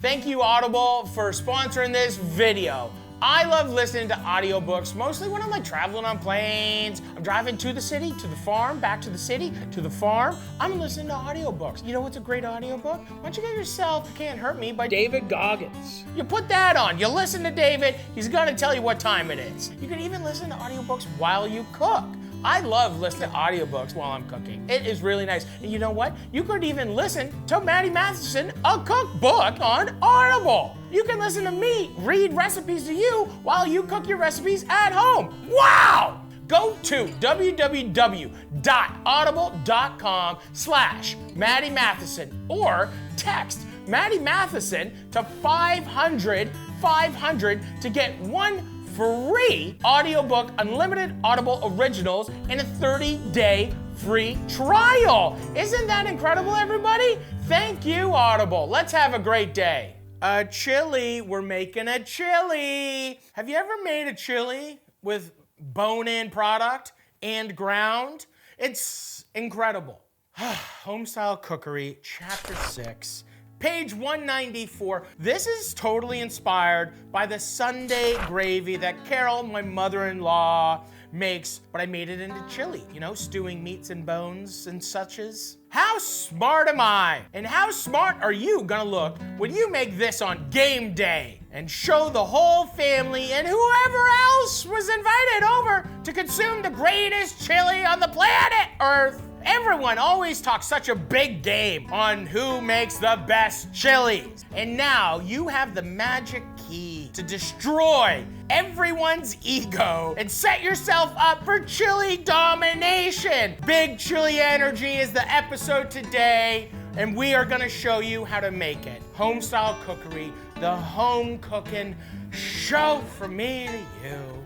Thank you, Audible, for sponsoring this video. I love listening to audiobooks, mostly when I'm like traveling on planes. I'm driving to the city, to the farm, back to the city, to the farm. I'm listening to audiobooks. You know what's a great audiobook? Why don't you get yourself Can't Hurt Me by David Goggins. You put that on, you listen to David, he's gonna tell you what time it is. You can even listen to audiobooks while you cook. I love listening to audiobooks while I'm cooking. It is really nice. And you know what? You could even listen to Matty Matheson, a cookbook on Audible. You can listen to me read recipes to you while you cook your recipes at home. Wow! Go to www.audible.com/Matty Matheson or text Matty Matheson to 500 to get one free audiobook, unlimited Audible originals, and a 30-day free trial. Isn't that incredible, everybody? Thank you, Audible. Let's have a great day. A chili, we're making a chili. Have you ever made a chili with bone-in product and ground? It's incredible. Homestyle Cookery, Chapter 6. Page 194. This is totally inspired by the Sunday gravy that Carol, my mother-in-law, makes, but I made it into chili, you know, stewing meats and bones and suches. How smart am I? And how smart are you gonna look when you make this on game day and show the whole family and whoever else was invited over to consume the greatest chili on the planet Earth? Everyone always talks such a big game on who makes the best chilies. And now you have the magic key to destroy everyone's ego and set yourself up for chili domination. Big Chili Energy is the episode today, and we are gonna show you how to make it. Homestyle Cookery, the home cooking show from me to you.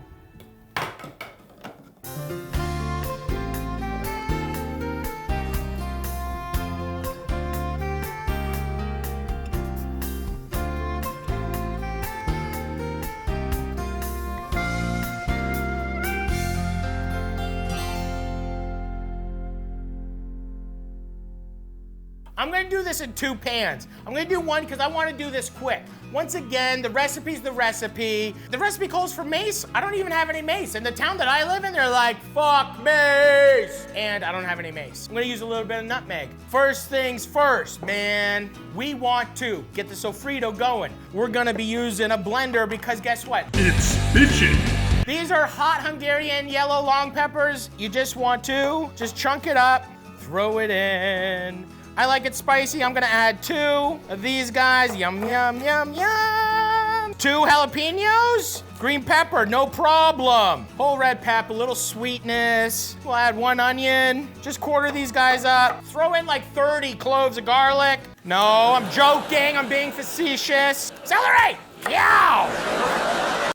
I'm gonna do this in 2 pans. I'm gonna do one because I wanna do this quick. Once again, the recipe's the recipe. The recipe calls for mace. I don't even have any mace. In the town that I live in, they're like, fuck mace. And I don't have any mace. I'm gonna use a little bit of nutmeg. First things first, man. We want to get the sofrito going. We're gonna be using a blender because guess what? It's bitchin'. These are hot Hungarian yellow long peppers. You just want to just chunk it up, throw it in. I like it spicy. I'm gonna add 2 of these guys. Yum, yum, yum, yum. 2 jalapenos. Green pepper, no problem. Whole red pepper, a little sweetness. We'll add 1 onion. Just quarter these guys up. Throw in like 30 cloves of garlic. No, I'm joking. I'm being facetious. Celery, yow!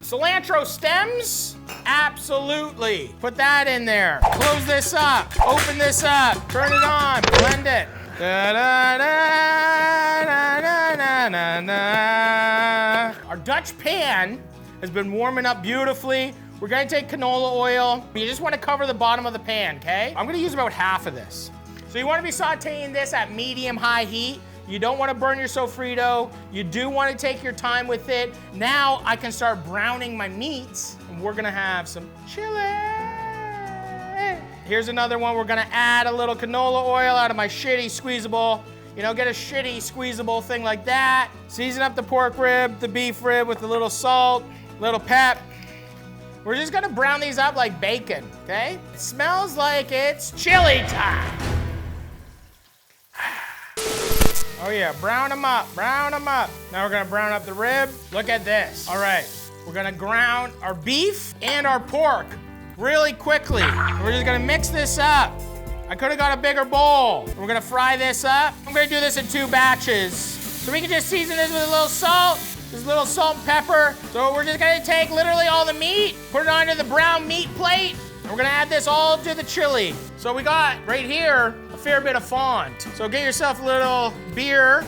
Cilantro stems? Absolutely. Put that in there. Close this up. Open this up. Turn it on. Blend it. Da, da, da, da, da, da, da. Our Dutch pan has been warming up beautifully. We're gonna take canola oil. You just wanna cover the bottom of the pan, okay? I'm gonna use about half of this. So you wanna be sauteing this at medium-high heat. You don't wanna burn your sofrito. You do wanna take your time with it. Now I can start browning my meats, and we're gonna have some chili. Here's another one. We're gonna add a little canola oil out of my shitty squeezable. You know, get a shitty squeezable thing like that. Season up the pork rib, the beef rib with a little salt, little pep. We're just gonna brown these up like bacon, okay? It smells like it's chili time. Oh yeah, brown them up, brown them up. Now we're gonna brown up the rib. Look at this. All right, we're gonna ground our beef and our pork really quickly. We're just gonna mix this up. I could have got a bigger bowl. We're gonna fry this up. I'm gonna do this in 2 batches. So we can just season this with a little salt, just a little salt and pepper. So we're just gonna take literally all the meat, put it onto the brown meat plate, and we're gonna add this all to the chili. So we got right here a fair bit of fond. So get yourself a little beer.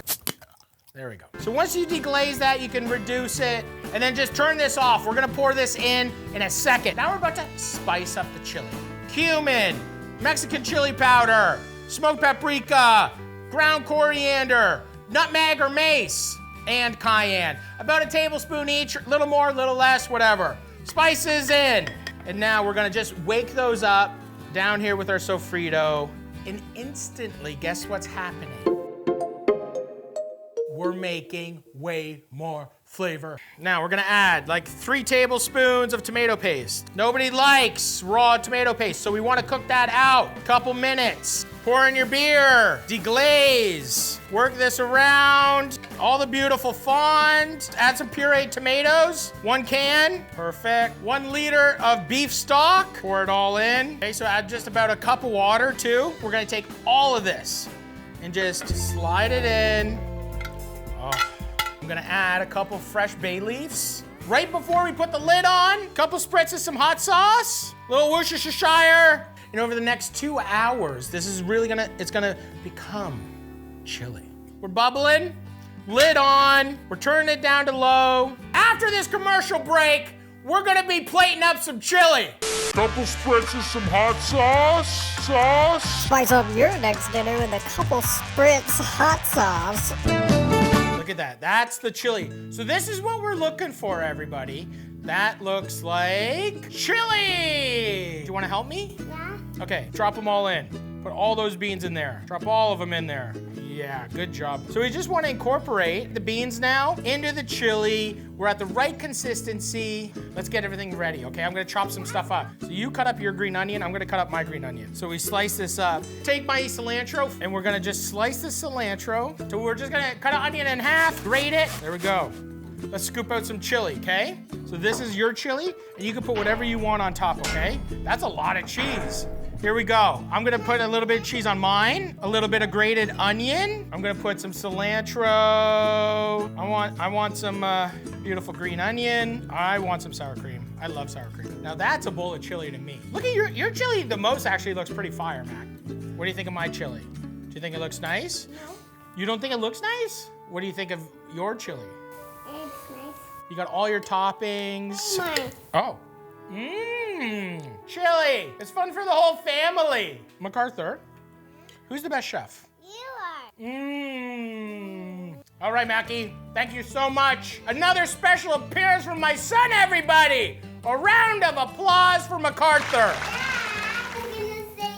There we go. So once you deglaze that, you can reduce it and then just turn this off. We're gonna pour this in a second. Now we're about to spice up the chili. Cumin, Mexican chili powder, smoked paprika, ground coriander, nutmeg or mace, and cayenne. About a tablespoon each, a little more, a little less, whatever. Spices in. And now we're gonna just wake those up down here with our sofrito. And instantly, guess what's happening? We're making way more flavor. Now we're gonna add like 3 tablespoons of tomato paste. Nobody likes raw tomato paste, so we wanna cook that out. Couple minutes. Pour in your beer, deglaze. Work this around. All the beautiful fond. Add some pureed tomatoes. 1 can, perfect. 1 liter of beef stock. Pour it all in. Okay, so add just about a cup of water too. We're gonna take all of this and just slide it in. Oh, I'm gonna add a couple fresh bay leaves. Right before we put the lid on, couple spritz of some hot sauce, little Worcestershire. And over the next 2 hours, this is really it's gonna become chili. We're bubbling, lid on, we're turning it down to low. After this commercial break, we're gonna be plating up some chili. Couple spritz of some hot sauce. Spice up your next dinner with a couple spritz hot sauce. Look at that, that's the chili. So this is what we're looking for, everybody. That looks like chili. Do you wanna help me? Yeah. Okay, drop them all in. Put all those beans in there. Drop all of them in there. Yeah, good job. So we just wanna incorporate the beans now into the chili. We're at the right consistency. Let's get everything ready, okay? I'm gonna chop some stuff up. So you cut up your green onion, I'm gonna cut up my green onion. So we slice this up. Take my cilantro, and we're gonna just slice the cilantro. So we're just gonna cut an onion in half, grate it. There we go. Let's scoop out some chili, okay? So this is your chili, and you can put whatever you want on top, okay? That's a lot of cheese. Here we go. I'm gonna put a little bit of cheese on mine, a little bit of grated onion. I'm gonna put some cilantro. I want some beautiful green onion. I want some sour cream. I love sour cream. Now that's a bowl of chili to me. Look at your chili, the most actually looks pretty fire, Mac. What do you think of my chili? Do you think it looks nice? No. You don't think it looks nice? What do you think of your chili? It's nice. You got all your toppings. Mine. Oh. Chili. It's fun for the whole family. MacArthur, who's the best chef? You are. All right, Mackie, thank you so much. Another special appearance from my son, everybody. A round of applause for MacArthur. I'm gonna say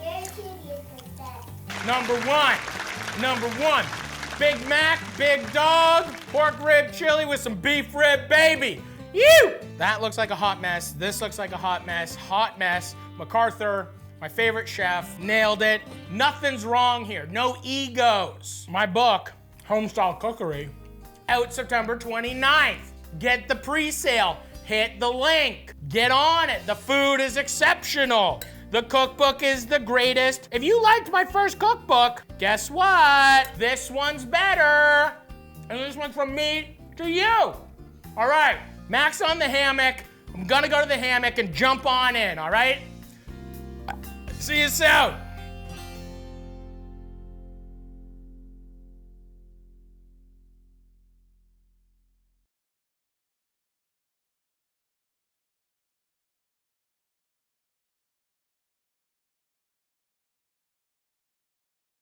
your chili is the best. Number one, Big Mac, Big Dog, pork rib chili with some beef rib, baby. You! That looks like a hot mess. This looks like a hot mess. Hot mess. MacArthur, my favorite chef, nailed it. Nothing's wrong here. No egos. My book, Homestyle Cookery, out September 29th. Get the pre-sale. Hit the link. Get on it. The food is exceptional. The cookbook is the greatest. If you liked my first cookbook, guess what? This one's better. And this one's from me to you. All right. Mac's on the hammock. I'm gonna go to the hammock and jump on in, all right? See you soon.